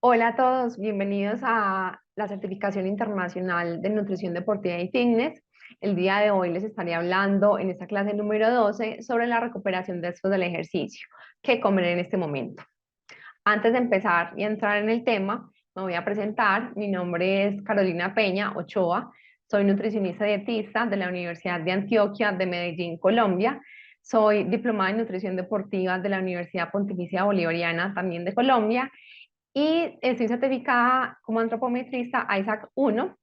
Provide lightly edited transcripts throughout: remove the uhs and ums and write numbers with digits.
Hola a todos, bienvenidos a la certificación internacional de nutrición deportiva y fitness. El día de hoy les estaré hablando en esta clase número 12 sobre la recuperación después del ejercicio, qué comer en este momento. Antes de empezar y entrar en el tema, me voy a presentar. Mi nombre es Carolina Peña Ochoa, soy nutricionista dietista de la Universidad de Antioquia de Medellín, Colombia. Soy diplomada en nutrición deportiva de la Universidad Pontificia Bolivariana, también de Colombia, y estoy certificada como antropometrista ISAC 1.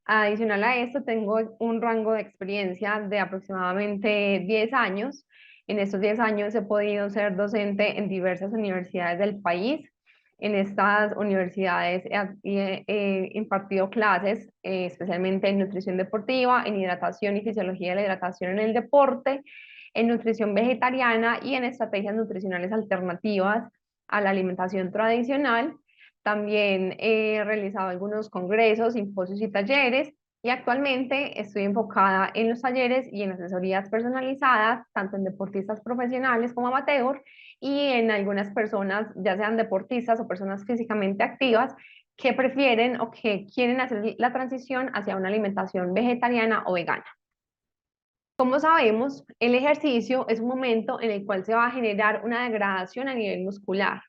Adicional a esto, tengo un rango de experiencia de aproximadamente 10 años. En estos 10 años he podido ser docente en diversas universidades del país. En estas universidades he impartido clases, especialmente en nutrición deportiva, en hidratación y fisiología de la hidratación en el deporte, en nutrición vegetariana y en estrategias nutricionales alternativas a la alimentación tradicional. También he realizado algunos congresos, simposios y talleres, y actualmente estoy enfocada en los talleres y en asesorías personalizadas, tanto en deportistas profesionales como amateur, y en algunas personas, ya sean deportistas o personas físicamente activas, que prefieren o que quieren hacer la transición hacia una alimentación vegetariana o vegana. Como sabemos, el ejercicio es un momento en el cual se va a generar una degradación a nivel muscular.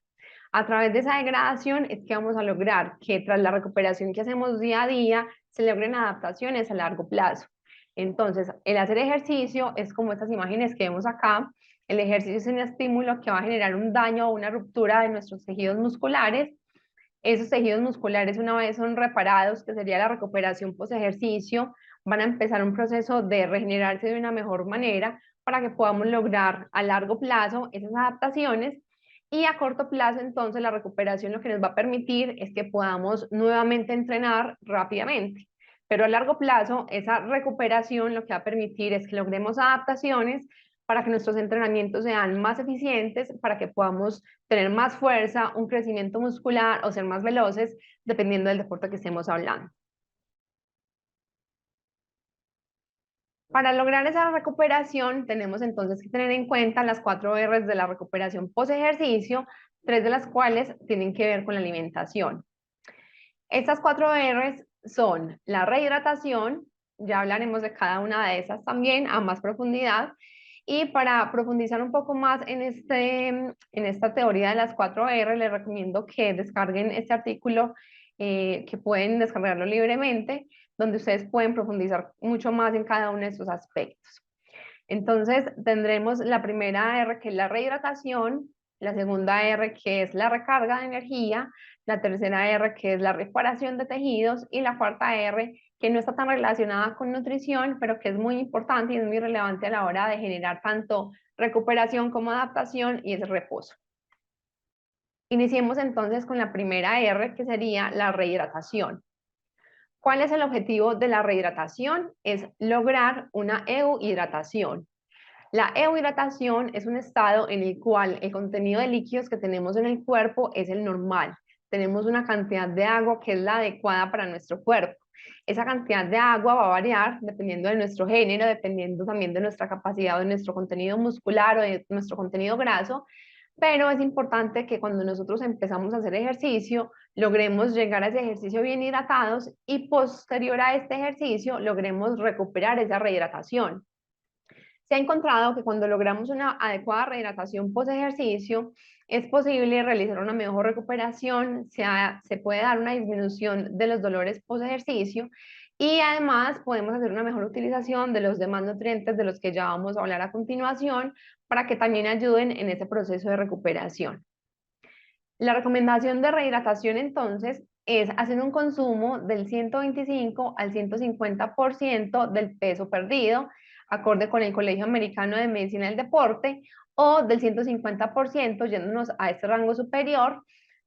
A través de esa degradación es que vamos a lograr que tras la recuperación que hacemos día a día se logren adaptaciones a largo plazo. Entonces, el hacer ejercicio es como estas imágenes que vemos acá. El ejercicio es un estímulo que va a generar un daño o una ruptura de nuestros tejidos musculares. Esos tejidos musculares, una vez son reparados, que sería la recuperación post ejercicio, van a empezar un proceso de regenerarse de una mejor manera para que podamos lograr a largo plazo esas adaptaciones, y a corto plazo entonces la recuperación lo que nos va a permitir es que podamos nuevamente entrenar rápidamente. Pero a largo plazo esa recuperación lo que va a permitir es que logremos adaptaciones para que nuestros entrenamientos sean más eficientes, para que podamos tener más fuerza, un crecimiento muscular o ser más veloces, dependiendo del deporte que estemos hablando. Para lograr esa recuperación, tenemos entonces que tener en cuenta las 4 R's de la recuperación post ejercicio, 3 de las cuales tienen que ver con la alimentación. Estas 4 R's son la rehidratación, ya hablaremos de cada una de esas también a más profundidad. Y para profundizar un poco más en esta teoría de las 4 R, les recomiendo que descarguen este artículo, que pueden descargarlo libremente, donde ustedes pueden profundizar mucho más en cada uno de estos aspectos. Entonces, tendremos la primera R, que es la rehidratación, la segunda R, que es la recarga de energía, la tercera R, que es la reparación de tejidos, y la cuarta R, que no está tan relacionada con nutrición, pero que es muy importante y es muy relevante a la hora de generar tanto recuperación como adaptación, y es reposo. Iniciemos entonces con la primera R, que sería la rehidratación. ¿Cuál es el objetivo de la rehidratación? Es lograr una euhidratación. La euhidratación es un estado en el cual el contenido de líquidos que tenemos en el cuerpo es el normal. Tenemos una cantidad de agua que es la adecuada para nuestro cuerpo. Esa cantidad de agua va a variar dependiendo de nuestro género, dependiendo también de nuestra capacidad, de nuestro contenido muscular o de nuestro contenido graso, pero es importante que cuando nosotros empezamos a hacer ejercicio, logremos llegar a ese ejercicio bien hidratados, y posterior a este ejercicio logremos recuperar esa rehidratación. Se ha encontrado que cuando logramos una adecuada rehidratación post ejercicio, es posible realizar una mejor recuperación, se puede dar una disminución de los dolores post ejercicio, y además podemos hacer una mejor utilización de los demás nutrientes de los que ya vamos a hablar a continuación, para que también ayuden en ese proceso de recuperación. La recomendación de rehidratación entonces es hacer un consumo del 125 al 150% del peso perdido, acorde con el Colegio Americano de Medicina del Deporte, o del 150% yéndonos a este rango superior,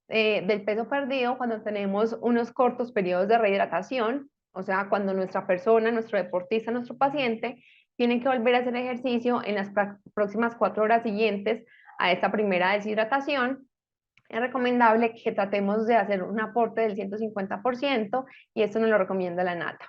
del peso perdido cuando tenemos unos cortos periodos de rehidratación, o sea, cuando nuestra persona, nuestro deportista, nuestro paciente, tienen que volver a hacer ejercicio en las próximas 4 horas siguientes a esta primera deshidratación. Es recomendable que tratemos de hacer un aporte del 150%, y esto nos lo recomienda la NATA.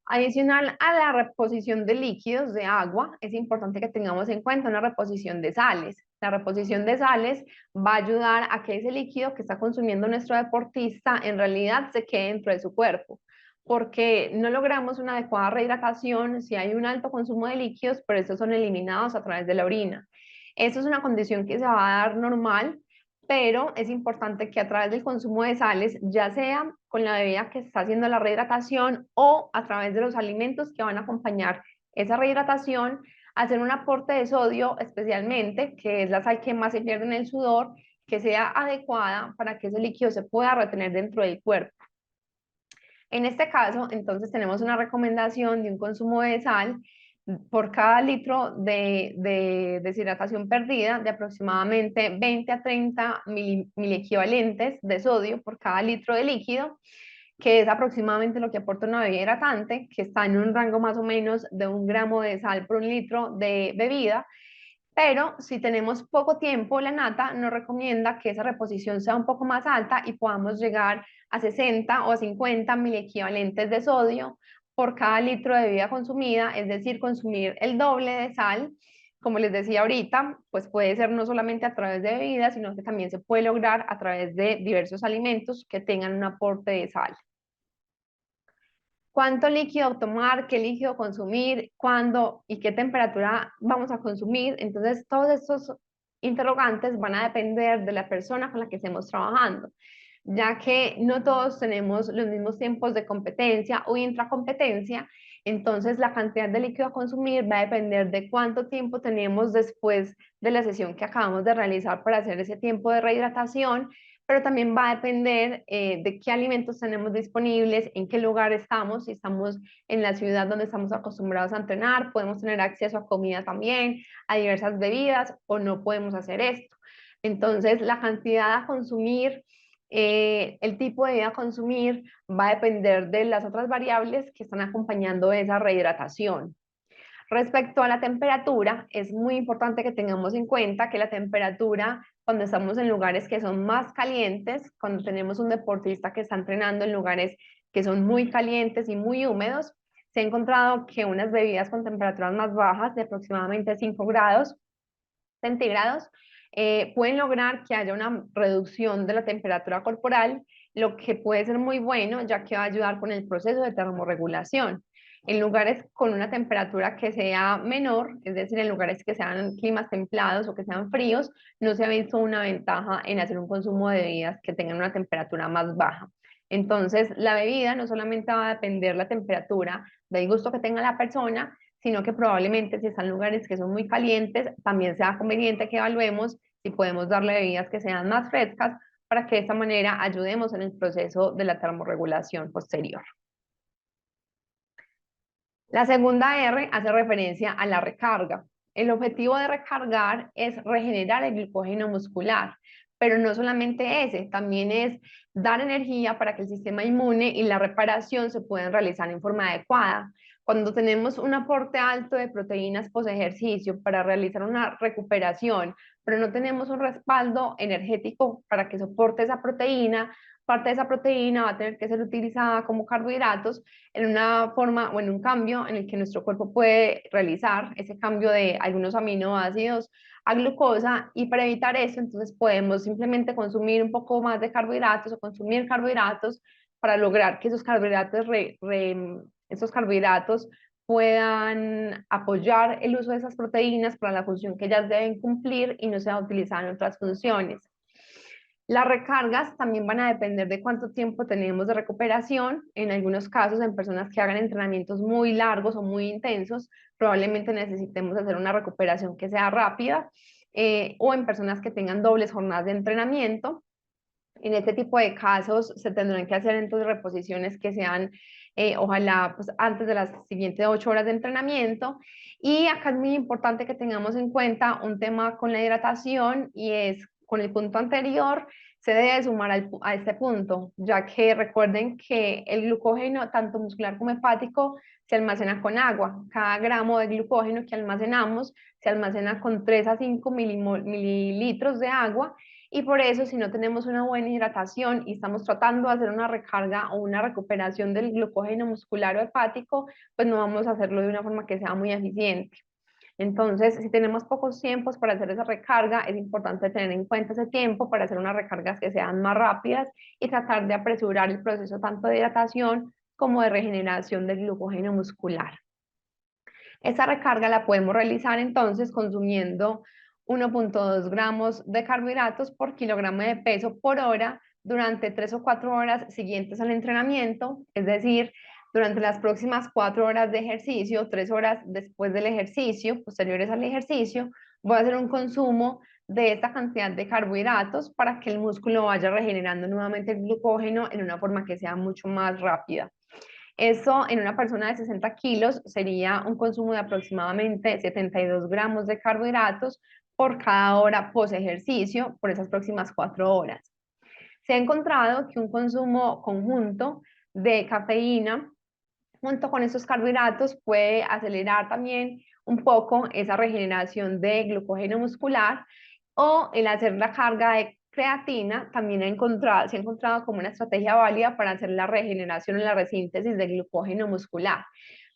Adicional a la reposición de líquidos, de agua, es importante que tengamos en cuenta una reposición de sales. La reposición de sales va a ayudar a que ese líquido que está consumiendo nuestro deportista en realidad se quede dentro de su cuerpo, porque no logramos una adecuada rehidratación si hay un alto consumo de líquidos, pero estos son eliminados a través de la orina. Eso es una condición que se va a dar normal, pero es importante que a través del consumo de sales, ya sea con la bebida que está haciendo la rehidratación o a través de los alimentos que van a acompañar esa rehidratación, hacer un aporte de sodio especialmente, que es la sal que más se pierde en el sudor, que sea adecuada para que ese líquido se pueda retener dentro del cuerpo. En este caso, entonces tenemos una recomendación de un consumo de sal por cada litro de deshidratación perdida de aproximadamente 20 a 30 miliequivalentes de sodio por cada litro de líquido, que es aproximadamente lo que aporta una bebida hidratante, que está en un rango más o menos de 1 gramo de sal por un litro de bebida. Pero si tenemos poco tiempo, la nata nos recomienda que esa reposición sea un poco más alta y podamos llegar a 60 o a 50 miliequivalentes de sodio por cada litro de bebida consumida, es decir, consumir el doble de sal. Como les decía ahorita, pues puede ser no solamente a través de bebidas, sino que también se puede lograr a través de diversos alimentos que tengan un aporte de sal. ¿Cuánto líquido tomar? ¿Qué líquido consumir? ¿Cuándo y qué temperatura vamos a consumir? Entonces, todos estos interrogantes van a depender de la persona con la que estemos trabajando, ya que no todos tenemos los mismos tiempos de competencia o intracompetencia. Entonces, la cantidad de líquido a consumir va a depender de cuánto tiempo tenemos después de la sesión que acabamos de realizar para hacer ese tiempo de rehidratación, pero también va a depender de qué alimentos tenemos disponibles, en qué lugar estamos, si estamos en la ciudad donde estamos acostumbrados a entrenar, podemos tener acceso a comida también, a diversas bebidas o no podemos hacer esto. Entonces, la cantidad a consumir, el tipo de bebida a consumir va a depender de las otras variables que están acompañando esa rehidratación. Respecto a la temperatura, es muy importante que tengamos en cuenta que la temperatura, cuando estamos en lugares que son más calientes, cuando tenemos un deportista que está entrenando en lugares que son muy calientes y muy húmedos, se ha encontrado que unas bebidas con temperaturas más bajas, de aproximadamente 5 grados centígrados, pueden lograr que haya una reducción de la temperatura corporal, lo que puede ser muy bueno, ya que va a ayudar con el proceso de termorregulación. En lugares con una temperatura que sea menor, es decir, en lugares que sean climas templados o que sean fríos, no se ha visto una ventaja en hacer un consumo de bebidas que tengan una temperatura más baja. Entonces, la bebida no solamente va a depender la temperatura del gusto que tenga la persona, sino que probablemente si están en lugares que son muy calientes, también sea conveniente que evaluemos si podemos darle bebidas que sean más frescas para que de esta manera ayudemos en el proceso de la termorregulación posterior. La segunda R hace referencia a la recarga. El objetivo de recargar es regenerar el glucógeno muscular, pero no solamente ese, también es dar energía para que el sistema inmune y la reparación se puedan realizar en forma adecuada. Cuando tenemos un aporte alto de proteínas post ejercicio para realizar una recuperación, pero no tenemos un respaldo energético para que soporte esa proteína, parte de esa proteína va a tener que ser utilizada como carbohidratos en una forma o en un cambio en el que nuestro cuerpo puede realizar ese cambio de algunos aminoácidos a glucosa, y para evitar eso entonces podemos simplemente consumir un poco más de carbohidratos o consumir carbohidratos para lograr que esos carbohidratos puedan apoyar el uso de esas proteínas para la función que ellas deben cumplir y no sea utilizada en otras funciones. Las recargas también van a depender de cuánto tiempo tenemos de recuperación. En algunos casos, en personas que hagan entrenamientos muy largos o muy intensos, probablemente necesitemos hacer una recuperación que sea rápida, o en personas que tengan dobles jornadas de entrenamiento. En este tipo de casos se tendrán que hacer entonces reposiciones que sean, ojalá, pues antes de las siguientes 8 horas de entrenamiento. Y acá es muy importante que tengamos en cuenta un tema con la hidratación, y es con el punto anterior, se debe sumar a este punto, ya que recuerden que el glucógeno, tanto muscular como hepático, se almacena con agua. Cada gramo de glucógeno que almacenamos se almacena con 3 a 5 mililitros de agua, y por eso, si no tenemos una buena hidratación y estamos tratando de hacer una recarga o una recuperación del glucógeno muscular o hepático, pues no vamos a hacerlo de una forma que sea muy eficiente. Entonces, si tenemos pocos tiempos para hacer esa recarga, es importante tener en cuenta ese tiempo para hacer unas recargas que sean más rápidas y tratar de apresurar el proceso tanto de hidratación como de regeneración del glucógeno muscular. Esta recarga la podemos realizar entonces consumiendo 1,2 gramos de carbohidratos por kilogramo de peso por hora durante 3 o 4 horas siguientes al entrenamiento, es decir, durante las próximas 4 horas de ejercicio, 3 horas después del ejercicio, posteriores al ejercicio, voy a hacer un consumo de esta cantidad de carbohidratos para que el músculo vaya regenerando nuevamente el glucógeno en una forma que sea mucho más rápida. Eso en una persona de 60 kilos sería un consumo de aproximadamente 72 gramos de carbohidratos por cada hora post ejercicio por esas próximas 4 horas. Se ha encontrado que un consumo conjunto de cafeína junto con esos carbohidratos puede acelerar también un poco esa regeneración de glucógeno muscular o el hacer la carga de creatina también se ha encontrado como una estrategia válida para hacer la regeneración y la resíntesis de glucógeno muscular.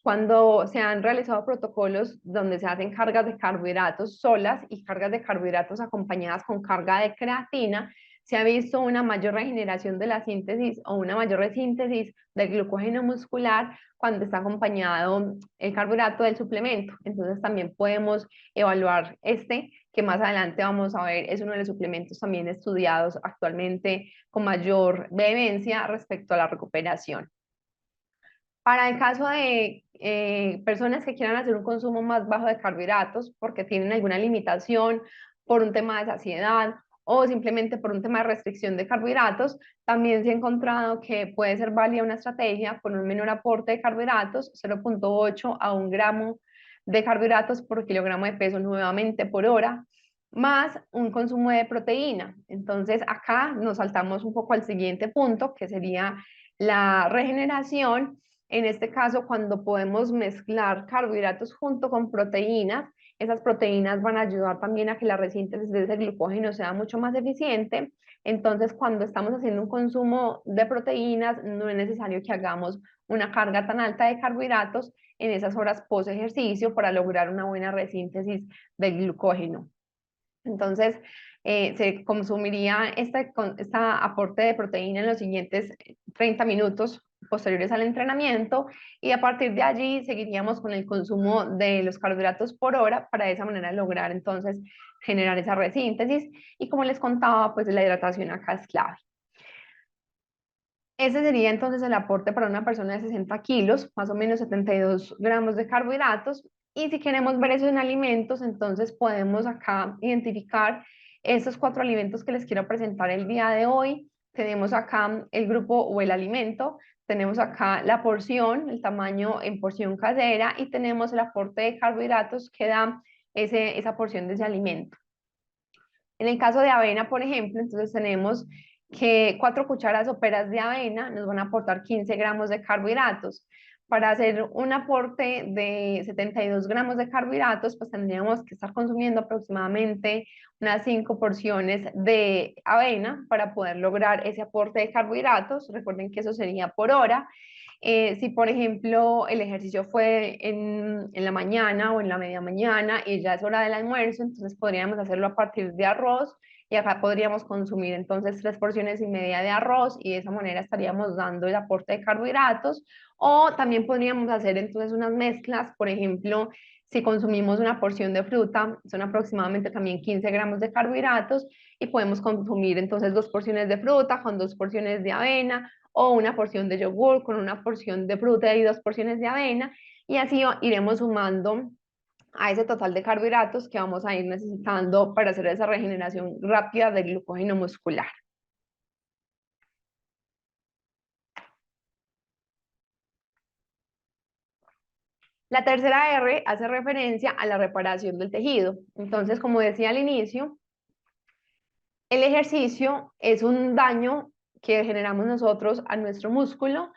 Cuando se han realizado protocolos donde se hacen cargas de carbohidratos solas y cargas de carbohidratos acompañadas con carga de creatina, se ha visto una mayor regeneración de la síntesis o una mayor resíntesis del glucógeno muscular cuando está acompañado el carbohidrato del suplemento. Entonces también podemos evaluar que más adelante vamos a ver, es uno de los suplementos también estudiados actualmente con mayor vehemencia respecto a la recuperación. Para el caso de personas que quieran hacer un consumo más bajo de carbohidratos porque tienen alguna limitación por un tema de saciedad o simplemente por un tema de restricción de carbohidratos, también se ha encontrado que puede ser válida una estrategia con un menor aporte de carbohidratos, 0,8 a 1 gramo de carbohidratos por kilogramo de peso nuevamente por hora, más un consumo de proteína. Entonces acá nos saltamos un poco al siguiente punto, que sería la regeneración. En este caso, cuando podemos mezclar carbohidratos junto con proteínas, esas proteínas van a ayudar también a que la resíntesis de ese glucógeno sea mucho más eficiente. Entonces, cuando estamos haciendo un consumo de proteínas, no es necesario que hagamos una carga tan alta de carbohidratos en esas horas post ejercicio para lograr una buena resíntesis del glucógeno. Entonces, se consumiría este aporte de proteína en los siguientes 30 minutos posteriores al entrenamiento y a partir de allí seguiríamos con el consumo de los carbohidratos por hora para de esa manera lograr entonces generar esa resíntesis y como les contaba, pues la hidratación acá es clave. Ese sería entonces el aporte para una persona de 60 kilos, más o menos 72 gramos de carbohidratos. Y si queremos ver eso en alimentos, entonces podemos acá identificar estos 4 alimentos que les quiero presentar el día de hoy. Tenemos acá el grupo o el alimento, tenemos acá la porción, el tamaño en porción casera y tenemos el aporte de carbohidratos que da esa porción de ese alimento. En el caso de avena, por ejemplo, entonces tenemos que 4 cucharas soperas de avena nos van a aportar 15 gramos de carbohidratos. Para hacer un aporte de 72 gramos de carbohidratos, pues tendríamos que estar consumiendo aproximadamente unas 5 porciones de avena para poder lograr ese aporte de carbohidratos. Recuerden que eso sería por hora. Si, por ejemplo, el ejercicio fue en la mañana o en la media mañana y ya es hora del almuerzo, entonces podríamos hacerlo a partir de arroz y acá podríamos consumir entonces 3 porciones y media de arroz y de esa manera estaríamos dando el aporte de carbohidratos. O también podríamos hacer entonces unas mezclas, por ejemplo, si consumimos una porción de fruta, son aproximadamente también 15 gramos de carbohidratos y podemos consumir entonces 2 porciones de fruta con 2 porciones de avena o una porción de yogur con una porción de fruta y 2 porciones de avena, y así iremos sumando a ese total de carbohidratos que vamos a ir necesitando para hacer esa regeneración rápida del glucógeno muscular. La tercera R hace referencia a la reparación del tejido. Entonces, como decía al inicio, el ejercicio es un daño que generamos nosotros a nuestro músculo.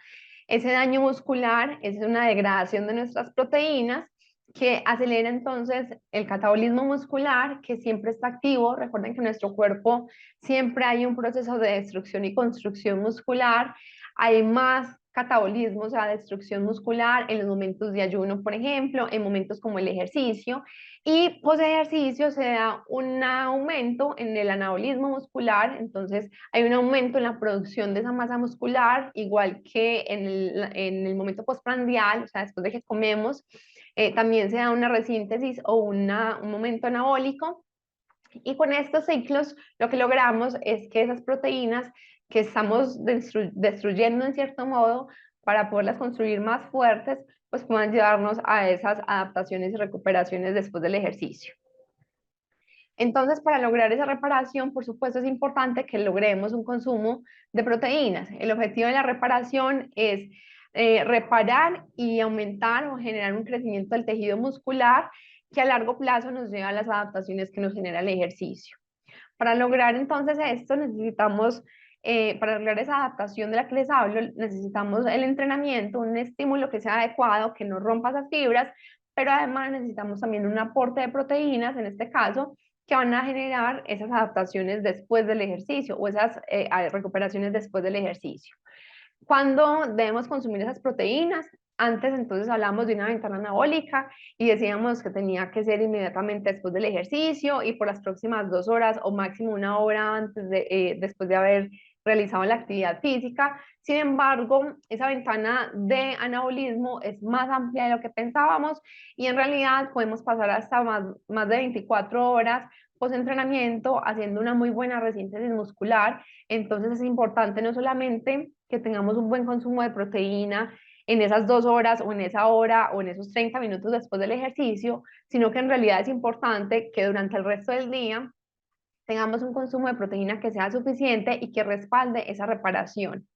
Ese daño muscular es una degradación de nuestras proteínas que acelera entonces el catabolismo muscular, que siempre está activo. Recuerden que en nuestro cuerpo siempre hay un proceso de destrucción y construcción muscular. Hay más catabolismo, o sea, destrucción muscular en los momentos de ayuno, por ejemplo, en momentos como el ejercicio. Y post ejercicio se da un aumento en el anabolismo muscular, entonces hay un aumento en la producción de esa masa muscular, igual que en el momento postprandial, o sea, después de que comemos, también se da una resíntesis o un momento anabólico. Y con estos ciclos lo que logramos es que esas proteínas que estamos destruyendo en cierto modo para poderlas construir más fuertes, pues puedan llevarnos a esas adaptaciones y recuperaciones después del ejercicio. Entonces, para lograr esa reparación, por supuesto, es importante que logremos un consumo de proteínas. El objetivo de la reparación es reparar y aumentar o generar un crecimiento del tejido muscular que a largo plazo nos lleva a las adaptaciones que nos genera el ejercicio. Para lograr entonces esto necesitamos, para lograr esa adaptación de la que les hablo, necesitamos el entrenamiento, un estímulo que sea adecuado, que no rompa esas fibras, pero además necesitamos también un aporte de proteínas, en este caso, que van a generar esas adaptaciones después del ejercicio o esas recuperaciones después del ejercicio. ¿Cuándo debemos consumir esas proteínas? Antes entonces hablamos de una ventana anabólica y decíamos que tenía que ser inmediatamente después del ejercicio y por las próximas 2 horas o máximo 1 hora antes después de haber realizado la actividad física. Sin embargo, esa ventana de anabolismo es más amplia de lo que pensábamos y en realidad podemos pasar hasta más de 24 horas post-entrenamiento haciendo una muy buena resíntesis muscular. Entonces es importante no solamente que tengamos un buen consumo de proteína en esas 2 horas o en esa hora o en esos 30 minutos después del ejercicio, sino que en realidad es importante que durante el resto del día tengamos un consumo de proteína que sea suficiente y que respalde esa reparación.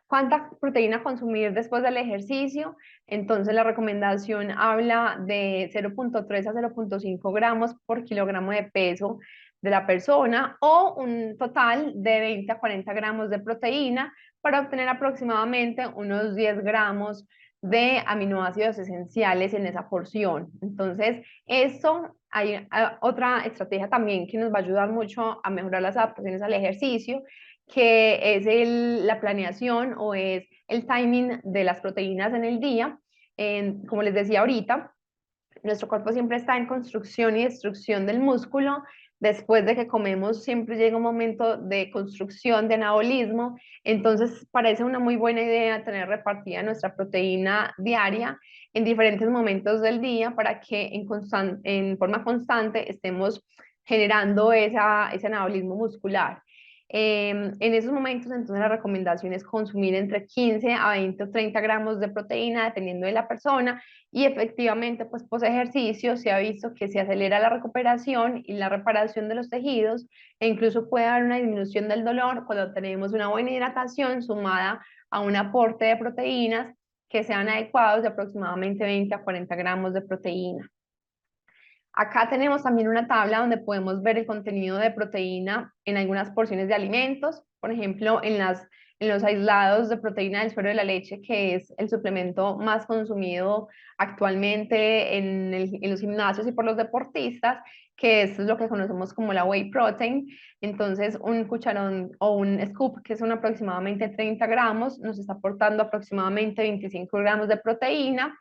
¿Cuánta proteína consumir después del ejercicio? Entonces la recomendación habla de 0,3 a 0,5 gramos por kilogramo de peso de la persona o un total de 20 a 40 gramos de proteína para obtener aproximadamente unos 10 gramos de aminoácidos esenciales en esa porción. Entonces, eso hay otra estrategia también que nos va a ayudar mucho a mejorar las adaptaciones al ejercicio, que es la planeación o es el timing de las proteínas en el día. Como les decía ahorita, nuestro cuerpo siempre está en construcción y destrucción del músculo. Después de que comemos siempre llega un momento de construcción, de anabolismo. Entonces parece una muy buena idea tener repartida nuestra proteína diaria en diferentes momentos del día para que en forma constante estemos generando ese anabolismo muscular. En esos momentos, entonces, la recomendación es consumir entre 15 a 20 o 30 gramos de proteína, dependiendo de la persona, y efectivamente, pues, post ejercicio se ha visto que se acelera la recuperación y la reparación de los tejidos, e incluso puede haber una disminución del dolor cuando tenemos una buena hidratación sumada a un aporte de proteínas que sean adecuados de aproximadamente 20 a 40 gramos de proteína. Acá tenemos también una tabla donde podemos ver el contenido de proteína en algunas porciones de alimentos, por ejemplo, en los aislados de proteína del suero de la leche, que es el suplemento más consumido actualmente en los gimnasios y por los deportistas, que es lo que conocemos como la whey protein. Entonces, un cucharón o un scoop, que son aproximadamente 30 gramos, nos está aportando aproximadamente 25 gramos de proteína.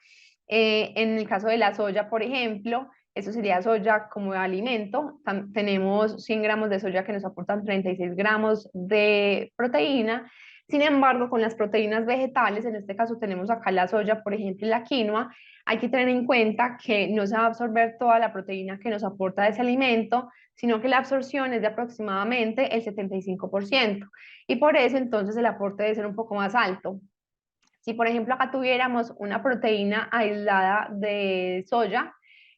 En el caso de la soya, por ejemplo, eso sería soya como alimento. Tenemos 100 gramos de soya que nos aportan 36 gramos de proteína. Sin embargo, con las proteínas vegetales, en este caso tenemos acá la soya, por ejemplo, y la quinoa, hay que tener en cuenta que no se va a absorber toda la proteína que nos aporta ese alimento, sino que la absorción es de aproximadamente el 75%. Y por eso entonces el aporte debe ser un poco más alto. Si, por ejemplo, acá tuviéramos una proteína aislada de soya,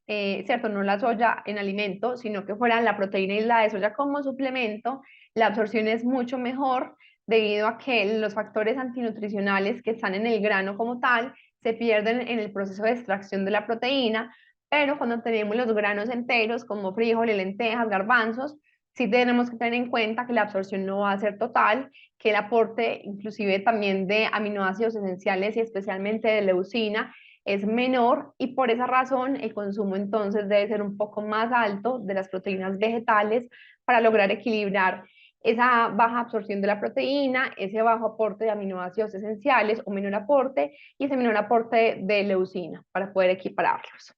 ¿cierto? No la soya en alimento, sino que fuera la proteína aislada de soya como suplemento, la absorción es mucho mejor debido a que los factores antinutricionales que están en el grano como tal se pierden en el proceso de extracción de la proteína, pero cuando tenemos los granos enteros como frijoles, lentejas, garbanzos, sí tenemos que tener en cuenta que la absorción no va a ser total, que el aporte inclusive también de aminoácidos esenciales y especialmente de leucina es menor y por esa razón el consumo entonces debe ser un poco más alto de las proteínas vegetales para lograr equilibrar esa baja absorción de la proteína, ese bajo aporte de aminoácidos esenciales o menor aporte y ese menor aporte de leucina para poder equipararlos.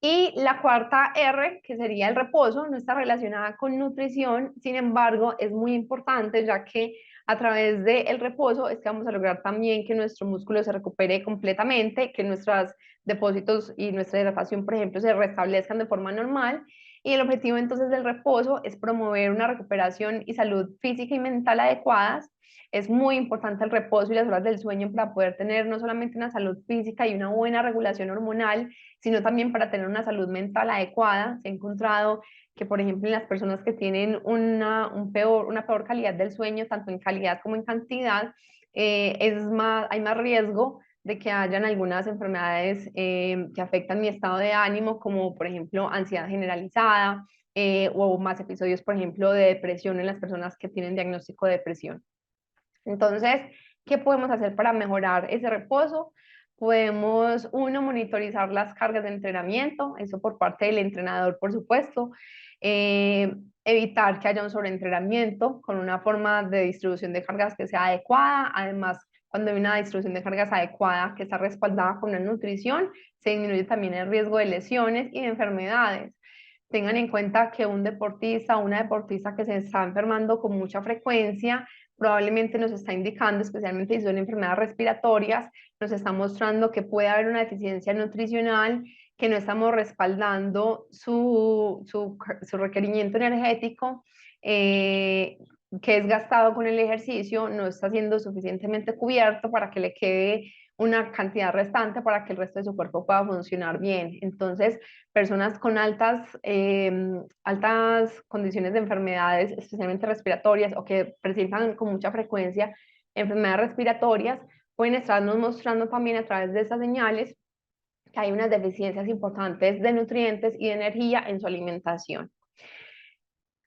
Y la cuarta R, que sería el reposo, no está relacionada con nutrición, sin embargo, es muy importante ya que a través del reposo es que vamos a lograr también que nuestro músculo se recupere completamente, que nuestros depósitos y nuestra hidratación, por ejemplo, se restablezcan de forma normal. Y el objetivo entonces del reposo es promover una recuperación y salud física y mental adecuadas. Es muy importante el reposo y las horas del sueño para poder tener no solamente una salud física y una buena regulación hormonal, sino también para tener una salud mental adecuada. Se ha encontrado que, por ejemplo, en las personas que tienen una peor calidad del sueño, tanto en calidad como en cantidad, hay más riesgo de que hayan algunas enfermedades que afectan mi estado de ánimo, como por ejemplo ansiedad generalizada o más episodios, por ejemplo, de depresión en las personas que tienen diagnóstico de depresión. Entonces, ¿qué podemos hacer para mejorar ese reposo? Podemos, uno, monitorizar las cargas de entrenamiento, eso por parte del entrenador, por supuesto. Evitar que haya un sobreentrenamiento con una forma de distribución de cargas que sea adecuada. Además, cuando hay una distribución de cargas adecuada que está respaldada con una nutrición, se disminuye también el riesgo de lesiones y de enfermedades. Tengan en cuenta que un deportista o una deportista que se está enfermando con mucha frecuencia probablemente nos está indicando, especialmente si son enfermedades respiratorias, nos está mostrando que puede haber una deficiencia nutricional, que no estamos respaldando su requerimiento energético, que es gastado con el ejercicio, no está siendo suficientemente cubierto para que le quede una cantidad restante para que el resto de su cuerpo pueda funcionar bien. Entonces, personas con altas condiciones de enfermedades, especialmente respiratorias, o que presentan con mucha frecuencia enfermedades respiratorias, pueden estarnos mostrando también a través de estas señales que hay unas deficiencias importantes de nutrientes y de energía en su alimentación.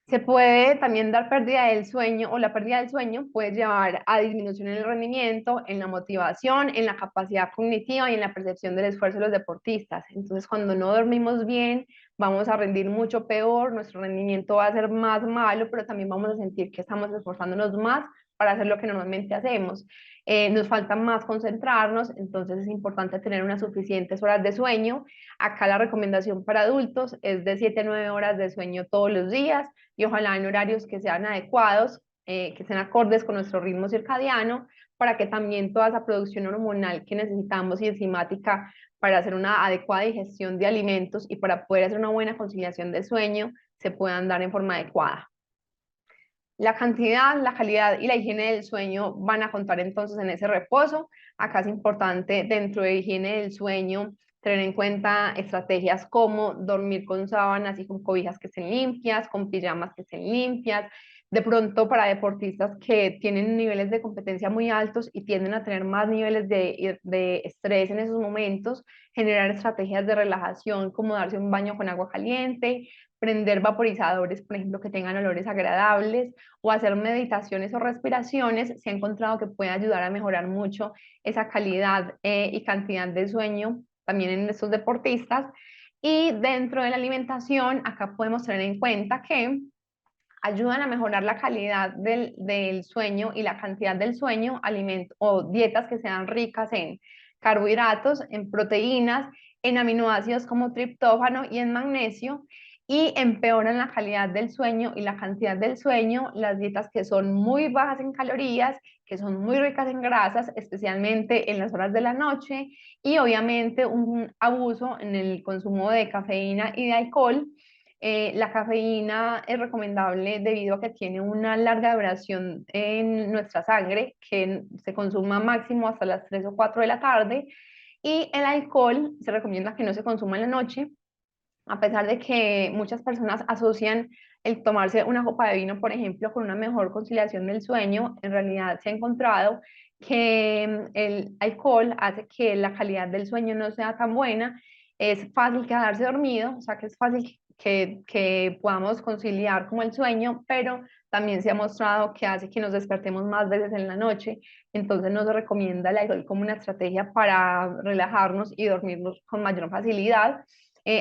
Se puede también dar pérdida del sueño o la pérdida del sueño puede llevar a disminución en el rendimiento, en la motivación, en la capacidad cognitiva y en la percepción del esfuerzo de los deportistas. Entonces, cuando no dormimos bien, vamos a rendir mucho peor, nuestro rendimiento va a ser más malo, pero también vamos a sentir que estamos esforzándonos más para hacer lo que normalmente hacemos. Nos falta más concentrarnos, entonces es importante tener unas suficientes horas de sueño. Acá la recomendación para adultos es de 7 a 9 horas de sueño todos los días y ojalá en horarios que sean adecuados, que sean acordes con nuestro ritmo circadiano, para que también toda esa producción hormonal que necesitamos y enzimática para hacer una adecuada digestión de alimentos y para poder hacer una buena conciliación de sueño se puedan dar en forma adecuada. La cantidad, la calidad y la higiene del sueño van a contar entonces en ese reposo. Acá es importante dentro de higiene del sueño tener en cuenta estrategias como dormir con sábanas y con cobijas que estén limpias, con pijamas que estén limpias. De pronto para deportistas que tienen niveles de competencia muy altos y tienden a tener más niveles de estrés en esos momentos, generar estrategias de relajación como darse un baño con agua caliente, prender vaporizadores, por ejemplo, que tengan olores agradables o hacer meditaciones o respiraciones, se ha encontrado que puede ayudar a mejorar mucho esa calidad y cantidad de sueño también en estos deportistas. Y dentro de la alimentación, acá podemos tener en cuenta que ayudan a mejorar la calidad del sueño y la cantidad del sueño, o dietas que sean ricas en carbohidratos, en proteínas, en aminoácidos como triptófano y en magnesio, y empeoran la calidad del sueño y la cantidad del sueño las dietas que son muy bajas en calorías, que son muy ricas en grasas, especialmente en las horas de la noche, y obviamente un abuso en el consumo de cafeína y de alcohol. La cafeína es recomendable debido a que tiene una larga duración en nuestra sangre, que se consuma máximo hasta las 3 o 4 de la tarde, y el alcohol se recomienda que no se consuma en la noche, a pesar de que muchas personas asocian el tomarse una copa de vino, por ejemplo, con una mejor conciliación del sueño. En realidad se ha encontrado que el alcohol hace que la calidad del sueño no sea tan buena. Es fácil quedarse dormido, o sea que es fácil que podamos conciliar como el sueño, pero también se ha mostrado que hace que nos despertemos más veces en la noche. Entonces no se recomienda el alcohol como una estrategia para relajarnos y dormirnos con mayor facilidad.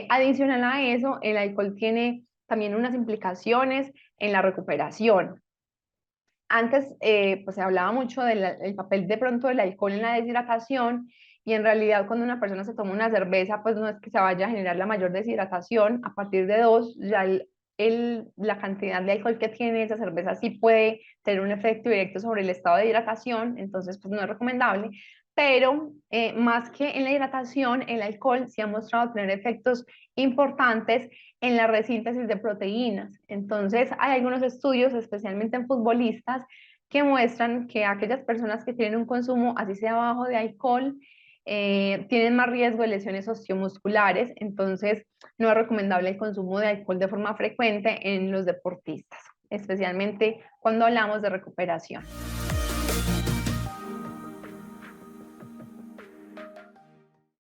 Adicional a eso, el alcohol tiene también unas implicaciones en la recuperación. Antes, pues se hablaba mucho del papel de pronto del alcohol en la deshidratación, y en realidad cuando una persona se toma una cerveza, pues no es que se vaya a generar la mayor deshidratación. A partir de dos, ya la cantidad de alcohol que tiene esa cerveza sí puede tener un efecto directo sobre el estado de hidratación, entonces pues no es recomendable. Pero más que en la hidratación, el alcohol sí ha mostrado tener efectos importantes en la resíntesis de proteínas. Entonces, hay algunos estudios, especialmente en futbolistas, que muestran que aquellas personas que tienen un consumo, así sea bajo, de alcohol, tienen más riesgo de lesiones osteomusculares. Entonces, no es recomendable el consumo de alcohol de forma frecuente en los deportistas, especialmente cuando hablamos de recuperación.